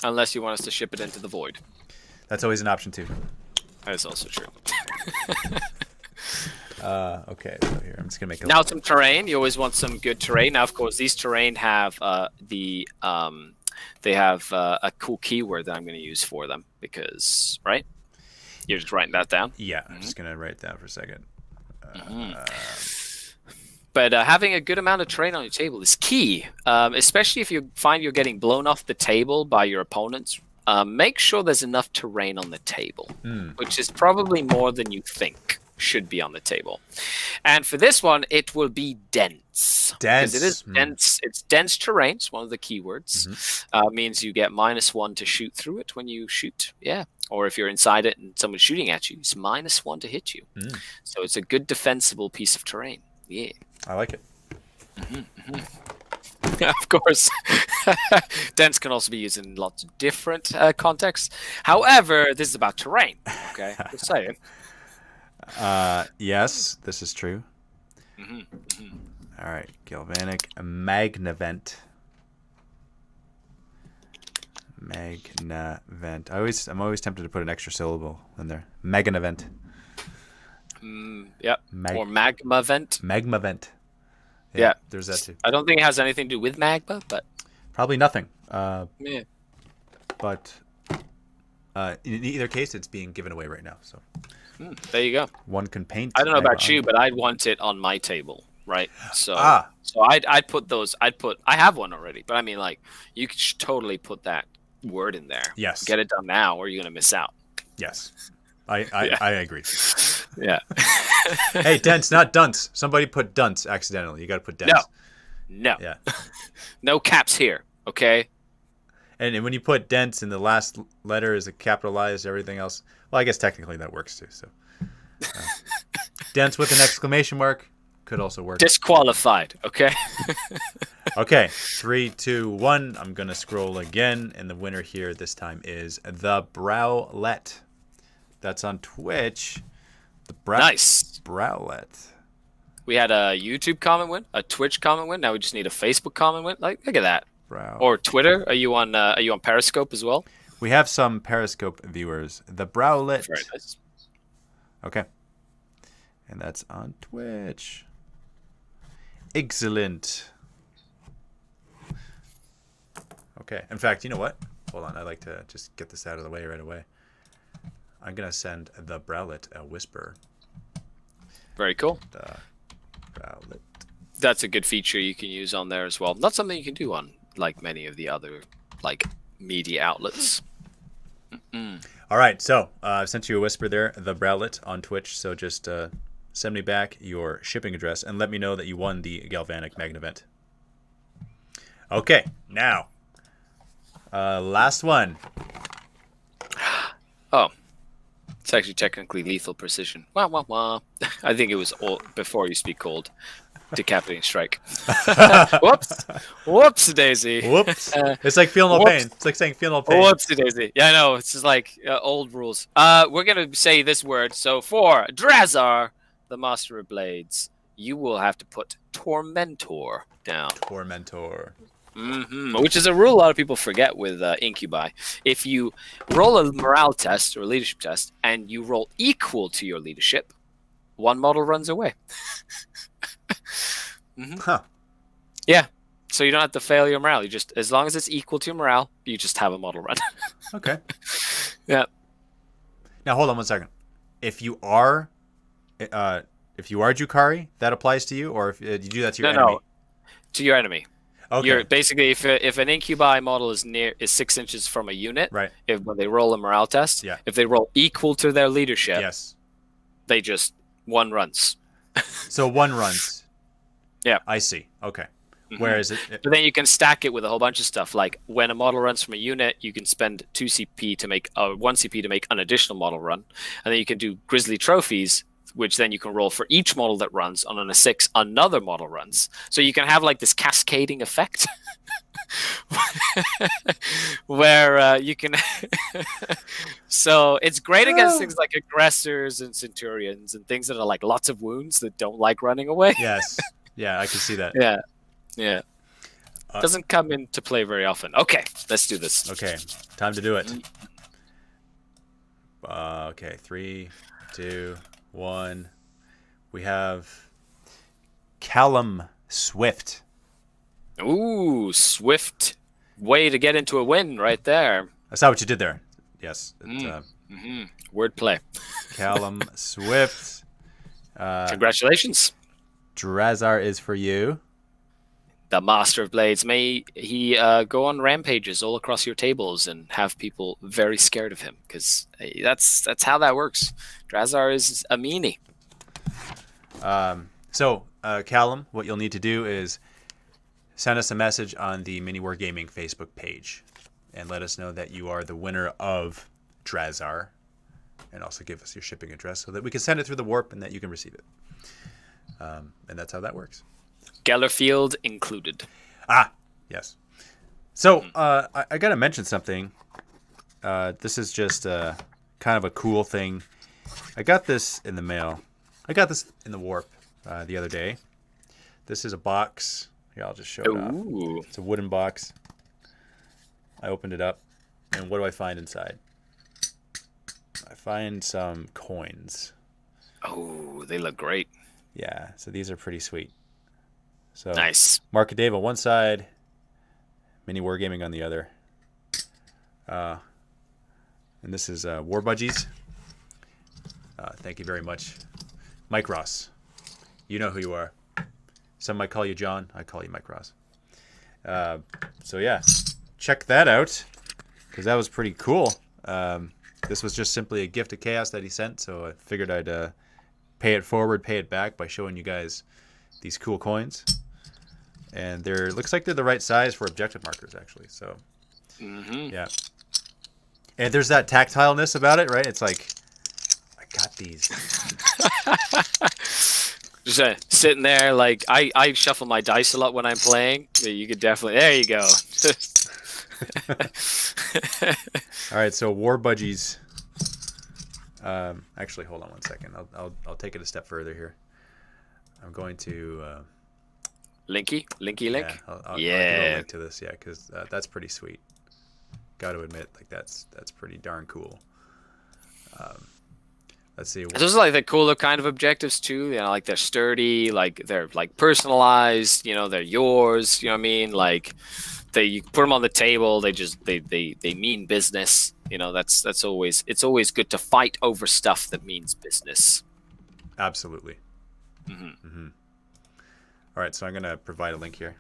Unless you want us to ship it into the void. That's always an option too. That is also true. Okay, so here I'm just gonna make now some terrain. You always want some good terrain. Now, of course, these terrain have they have a cool keyword that I'm going to use for them because you're just writing that down. Yeah, I'm just gonna write it down for a second. But having a good amount of terrain on your table is key, especially if you find you're getting blown off the table by your opponents. Make sure there's enough terrain on the table, which is probably more than you think should be on the table. And for this one, it will be dense. Dense. Because it is dense. It's dense terrain. It's one of the keywords. Means you get -1 to shoot through it when you shoot. Yeah. Or if you're inside it and someone's shooting at you, it's -1 to hit you. So it's a good defensible piece of terrain. Yeah. I like it. Of course, dense can also be used in lots of different contexts. However, this is about terrain. Okay, just saying. Yes, this is true. All right, galvanic magnavent. Magnavent. I'm always tempted to put an extra syllable in there. Magnavent. Yep. Or magma vent. Magma vent. Yeah, there's that too. I don't think it has anything to do with magma, but probably nothing. Yeah. But in either case, it's being given away right now. So there you go. One can paint. I don't know about you, but I'd want it on my table, right? So I'd put those. I have one already, but I mean, like, you could totally put that word in there. Yes. Get it done now, or you're gonna miss out. Yes. I agree. Yeah. Hey, dense, not dunce. Somebody put dunce accidentally. You got to put dense. No. Yeah. No caps here, okay? And when you put dense and the last letter is capitalized, everything else. Well, I guess technically that works too. So, dense with an exclamation mark could also work. Disqualified, okay? Okay, 3, 2, 1. I'm gonna scroll again, and the winner here this time is the Browlet. That's on Twitch. Nice. Browlet. We had a YouTube comment win, a Twitch comment win. Now we just need a Facebook comment win. Like, look at that. Or Twitter. Are you on Periscope as well? We have some Periscope viewers. The Browlet. Very nice. Okay. And that's on Twitch. Excellent. Okay. In fact, you know what? Hold on. I'd like to just get this out of the way right away. I'm going to send the Browlet a whisper. Very cool. The Browlet. That's a good feature you can use on there as well. Not something you can do on, like, many of the other, like, media outlets. All right. So I've sent you a whisper there, the Browlet on Twitch. So just send me back your shipping address and let me know that you won the Galvanic Magnavent. Okay. Now, last one. Oh. It's actually technically lethal precision. Wah, wah, wah. I think it was all before you speak cold. Decapitating strike. Whoops. Whoops, Daisy. Whoops. It's like feel no pain. It's like saying feel no pain. Whoopsie Daisy. Yeah, I know. It's just like old rules. We're going to say this word. So for Drazar, the Master of Blades, you will have to put Tormentor down. Tormentor. Which is a rule a lot of people forget with Incubi. If you roll a morale test or a leadership test and you roll equal to your leadership, one model runs away. Huh. Yeah. So you don't have to fail your morale. You just, as long as it's equal to your morale, you just have a model run. Okay. Yeah. Now hold on 1 second. If you are Drukhari, that applies to you, or if you do that to your enemy? No, to your enemy. Okay. You're basically, if an Incubi model is 6 inches from a unit, right? When they roll a morale test, yeah. If they roll equal to their leadership, yes, they just one runs. So one runs. Yeah, I see. Okay. Whereas but then you can stack it with a whole bunch of stuff. Like when a model runs from a unit, you can spend 2 CP to make 1 CP to make an additional model run, and then you can do Grizzly trophies, which then you can roll for each model that runs. On a 6, another model runs. So you can have like this cascading effect where you can. So it's great against things like aggressors and centurions and things that are like lots of wounds that don't like running away. Yes. Yeah, I can see that. Yeah. Yeah. Doesn't come into play very often. Okay, let's do this. Okay, time to do it. Okay, 3, 2, 1. We have Callum Swift. Ooh, swift way to get into a win right there. I saw what you did there. Yes. Wordplay. Callum Swift. Congratulations. Drazar is for you. The Master of Blades. May he go on rampages all across your tables and have people very scared of him, because that's how that works. Drazar is a meanie. So, Callum, what you'll need to do is send us a message on the Mini Wargaming Facebook page and let us know that you are the winner of Drazar, and also give us your shipping address so that we can send it through the warp and that you can receive it. And that's how that works. Gellerfield included. Ah, yes. So, I got to mention something. This is just kind of a cool thing. I got this in the mail. I got this in the warp the other day. This is a box. Here, I'll just show it off. It's a wooden box. I opened it up, and what do I find inside? I find some coins. Oh, they look great. Yeah, so these are pretty sweet. So Nice. Mark and Dave on one side, Mini Wargaming on the other. And this is War Budgies. Thank you very much. Mike Ross. You know who you are. Some might call you John. I call you Mike Ross. So yeah, check that out because that was pretty cool. This was just simply a gift of chaos that he sent, so I figured I'd pay it forward, pay it back by showing you guys these cool coins. And they're looks like they're the right size for objective markers, actually. So yeah. And there's that tactileness about it, right? It's like I got these. Just sitting there, like I shuffle my dice a lot when I'm playing. You could definitely. There you go. All right, so War Budgies. Actually, hold on one second. I'll take it a step further here. I'm going to Linky link. Yeah, I'll give a link to this, yeah, because that's pretty sweet. Got to admit, like that's pretty darn cool. Let's see. Those are like the cooler kind of objectives too. You know, like they're sturdy, like they're like personalized. You know, they're yours. You know what I mean? Like you put them on the table. They mean business. You know, it's always good to fight over stuff that means business. Absolutely. All right, so I'm gonna provide a link here.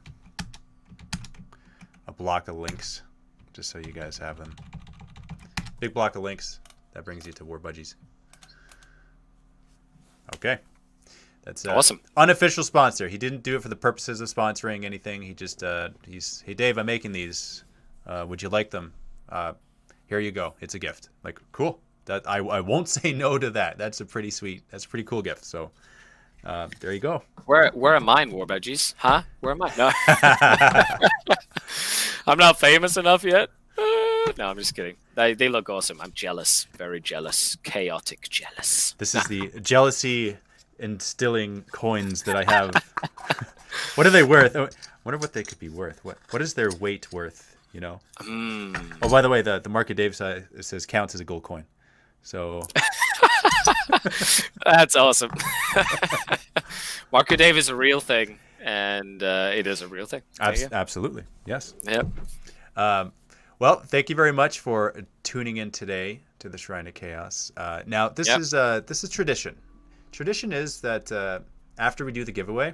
A block of links, just so you guys have them. Big block of links. That brings you to War Budgies. Okay. That's awesome. Unofficial sponsor. He didn't do it for the purposes of sponsoring anything. He just hey Dave, I'm making these. Would you like them? Here you go. It's a gift. Like cool. That I won't say no to that. That's a pretty pretty cool gift. So there you go. Where are mine, War Budgies? Huh? Where am I? No. I'm not famous enough yet. No, I'm just kidding. They look awesome. I'm jealous. Very jealous. Chaotic jealous. This is the jealousy instilling coins that I have. What are they worth? I wonder what they could be worth. What is their weight worth, you know? Oh, by the way, the Market Dave says counts as a gold coin. So that's awesome. Market Dave is a real thing, and it is a real thing. Absolutely. Yes. Yep. Well, thank you very much for tuning in today to the Shrine of Chaos. Now, this is tradition. Tradition is that after we do the giveaway,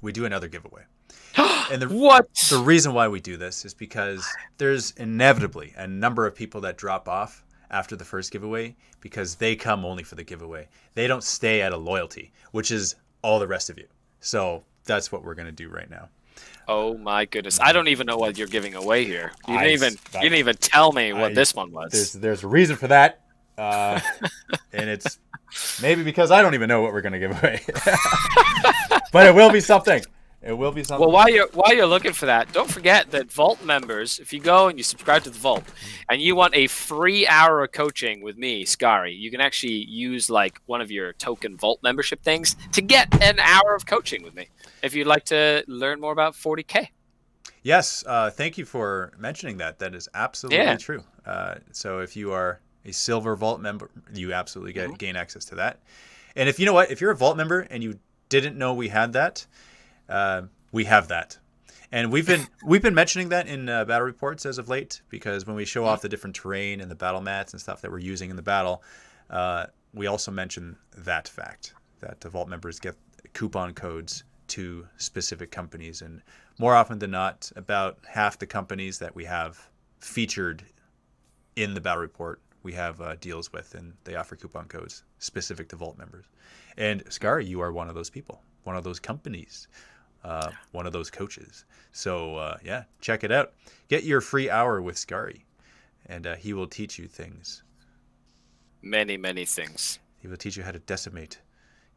we do another giveaway. And the reason why we do this is because there's inevitably a number of people that drop off after the first giveaway because they come only for the giveaway. They don't stay out of loyalty, which is all the rest of you. So that's what we're going to do right now. Oh my goodness! I don't even know what you're giving away here. You didn't even tell me what this one was. There's a reason for that, and it's maybe because I don't even know what we're gonna give away. But it will be something. It will be something. Well, while you're looking for that, don't forget that Vault members, if you go and you subscribe to the Vault, and you want a free hour of coaching with me, Skari, you can actually use like one of your token Vault membership things to get an hour of coaching with me. If you'd like to learn more about 40K. Yes, thank you for mentioning that. That is absolutely true. So if you are a Silver Vault member, you absolutely gain access to that. And if you know what, if you're a Vault member and you didn't know we had that, we have that. And we've been mentioning that in battle reports as of late, because when we show off the different terrain and the battle mats and stuff that we're using in the battle, we also mention that fact that the Vault members get coupon codes to specific companies, and more often than not, about half the companies that we have featured in the battle report we have deals with, and they offer coupon codes specific to Vault members. And Skari, you are one of those people, one of those companies, one of those coaches. So yeah, check it out. Get your free hour with Skari, and he will teach you things. Many, many things. He will teach you how to decimate.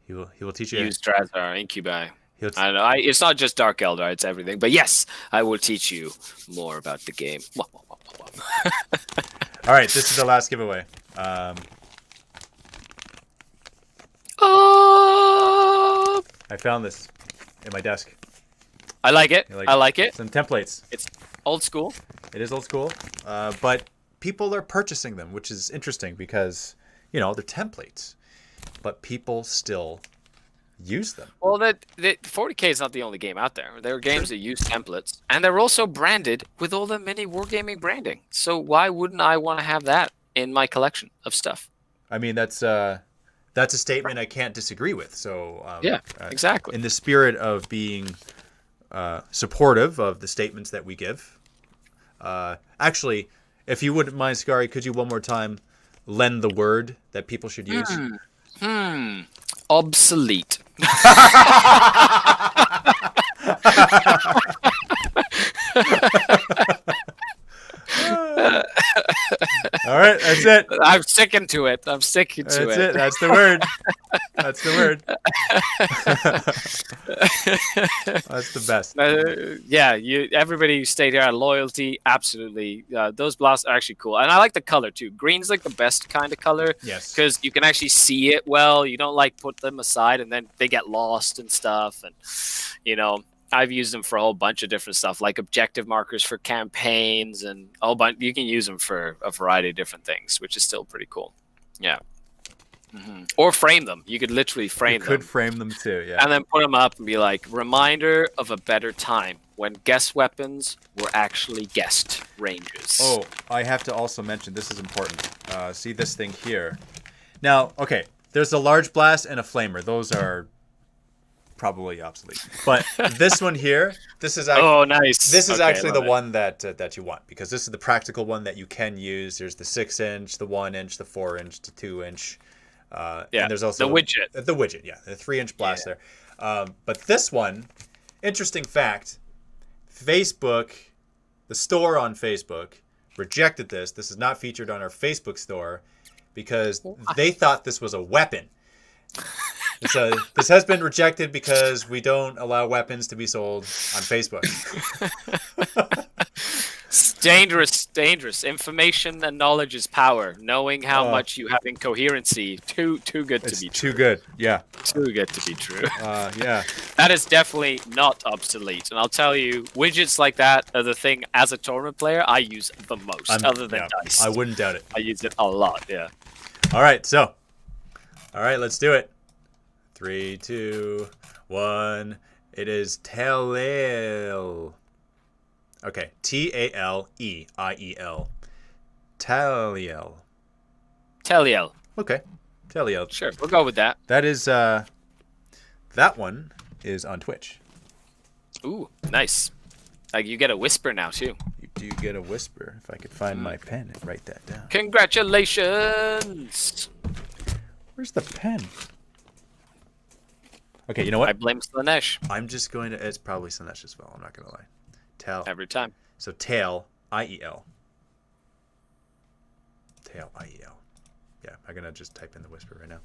He will teach you use Drazar, Incubi. I don't know. It's not just Dark Eldar; it's everything. But yes, I will teach you more about the game. All right, this is the last giveaway. I found this in my desk. I like it. I like it. Some templates. It's old school. It is old school, but people are purchasing them, which is interesting because, you know, they're templates, but people still use them. Well, the 40K is not the only game out there. There are games that use templates, and they're also branded with all the mini wargaming branding. So why wouldn't I want to have that in my collection of stuff? I mean, that's a statement I can't disagree with. So yeah, exactly. In the spirit of being supportive of the statements that we give, actually, if you wouldn't mind, Skari, could you one more time lend the word that people should use? Obsolete. All right, that's it. I'm sticking to it. That's it. That's the word. That's the word. That's the best. Yeah, everybody stayed here out loyalty. Absolutely. Those blasts are actually cool. And I like the color too. Green's like the best kind of color. Yes. Because you can actually see it well. You don't like put them aside and then they get lost and stuff. And, you know, I've used them for a whole bunch of different stuff, like objective markers for campaigns and a whole bunch. You can use them for a variety of different things, which is still pretty cool. Yeah. Or frame them. You could literally frame them. You could frame them too, yeah. And then put them up and be like, reminder of a better time when guest weapons were actually guest ranges. Oh, I have to also mention, this is important. See this thing here. Now, okay, there's a large blast and a flamer. Those are probably obsolete. But this one here, this is actually, nice. This is actually the one that you want, because this is the practical one that you can use. There's the 6-inch, the 1-inch, the 4-inch, the 2-inch. And there's also the widget. The widget, yeah, the 3-inch blast there. But this one, interesting fact, Facebook, the store on Facebook, rejected this. This is not featured on our Facebook store because they thought this was a weapon. So this has been rejected because we don't allow weapons to be sold on Facebook. It's dangerous. Information and knowledge is power. Knowing how much you have incoherency, too good to be true. Too good, yeah. Too good to be true. Yeah. That is definitely not obsolete. And I'll tell you, widgets like that are the thing, as a tournament player, I use the most, other than dice. I wouldn't doubt it. I use it a lot, yeah. All right, let's do it. 3, 2, 1. It is Taliel. Okay, Taliel. Taliel. Okay, Taliel. Sure, we'll go with that. That is that one is on Twitch. Ooh, nice. Like you get a whisper now too. You do get a whisper. If I could find my pen and write that down. Congratulations. Where's the pen? Okay, you know what? I blame Slanesh. I'm just going to. It's probably Slanesh as well. I'm not going to lie. Every time. So tail, I-E-L. Tail, I-E-L. Yeah, I'm going to just type in the whisper right now.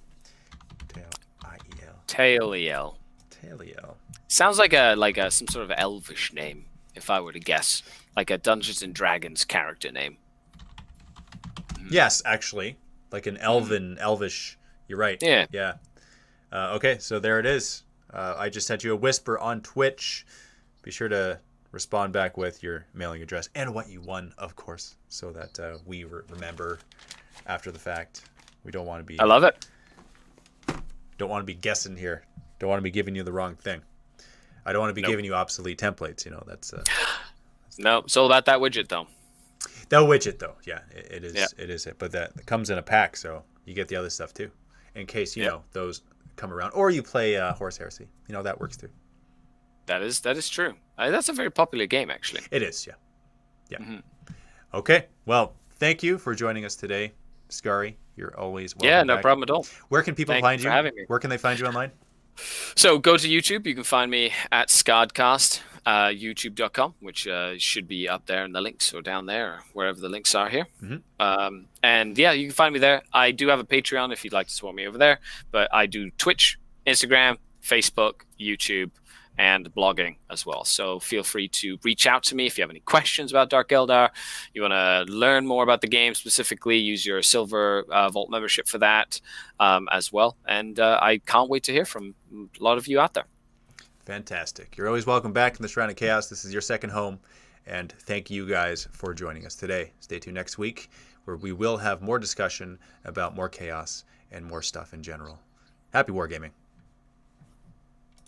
Tail, I-E-L. Taliel. Taliel. Sounds like some sort of elvish name, if I were to guess. Like a Dungeons and Dragons character name. Yes, actually. Like an elvish. You're right. Yeah. Yeah. Okay, so there it is. I just sent you a whisper on Twitch. Be sure to respond back with your mailing address and what you won, of course, so that we remember after the fact. We don't want to be. I love it. Don't want to be guessing here. Don't want to be giving you the wrong thing. I don't want to be giving you obsolete templates. You know, that's. No, it's all about that widget, though. That widget, though, yeah, it is. Yeah. It is it, but that comes in a pack, so you get the other stuff too, in case you know those come around, or you play Horse Heresy. You know that works too. That is true. That's a very popular game, actually. It is, yeah. Okay, well, thank you for joining us today. Skari, you're always welcome Yeah, no back. problem at all. Where can people Thank find you you? for having me. Where can they find you online? So go to YouTube. You can find me at Skaredcast, youtube.com, which should be up there in the links or down there, or wherever the links are here. And yeah, you can find me there. I do have a Patreon if you'd like to support me over there, but I do Twitch, Instagram, Facebook, YouTube, and blogging as well. So feel free to reach out to me if you have any questions about Dark Eldar. You want to learn more about the game specifically, use your Silver Vault membership for that as well. And I can't wait to hear from a lot of you out there. Fantastic. You're always welcome back in the Shrine of Chaos. This is your second home. And thank you guys for joining us today. Stay tuned next week, where we will have more discussion about more chaos and more stuff in general. Happy wargaming.